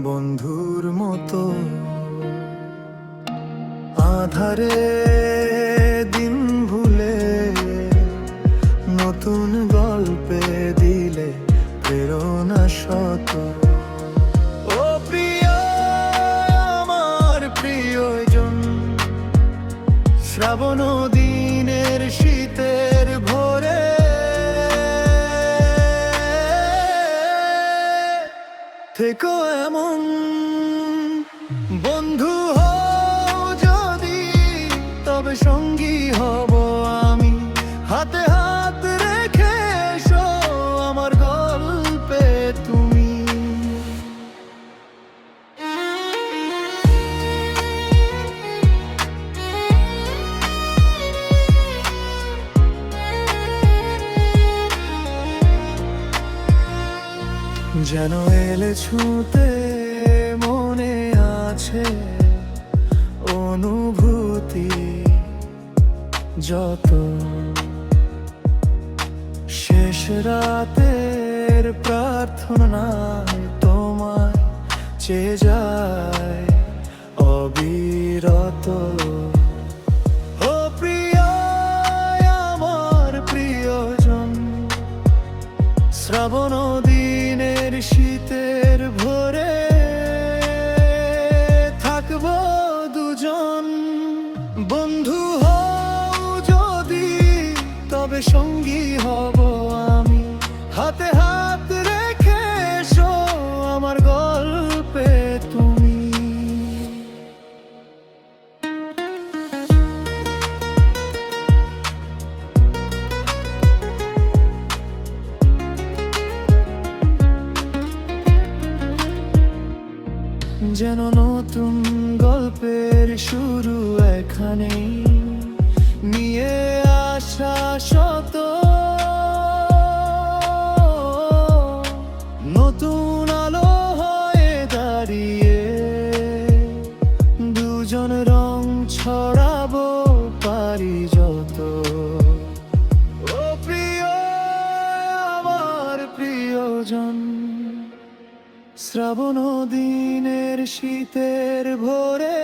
বন্ধুর মতো। আধারে দিন ভুলে নতুন গল্পে দিলে প্রেরণা শত। ও প্রিয় আমার প্রিয়জন, শ্রাবণ দিনের শীতের ভোরে থেকো এমন বন্ধু হও যদি, তবে সঙ্গী হব আমি। হাতে হাত রেখে এসো আমার গল্পে তুমি। যেন এলে ছুঁতে, মনে আছে অনুভূতি যত। শেষ রাতের প্রার্থনায় তোমায় চেয়ে যায় অবিরত। ও প্রিয় আমার প্রিয়জন, শ্রাবণ দিনের শীতের ভোরে থাকবো দুজন। বন্ধু হও যদি, তবে সঙ্গী হব আমি। হাতে হাত রেখে এসো আমার গল্পে তুমি। যেন নতুন গল্পের শুরু এখানেই, নিয়ে আসা শত নতুন আলো হয়ে দাঁড়িয়ে। দুজন রং ছড়াবো পারি যত। ও প্রিয় আমার প্রিয়জন, শ্রাবণ দিনের শীতের ভোরে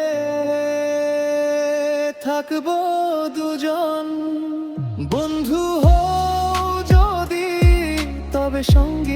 থাকবো দুজন। বন্ধু হও যদি, তবে সঙ্গী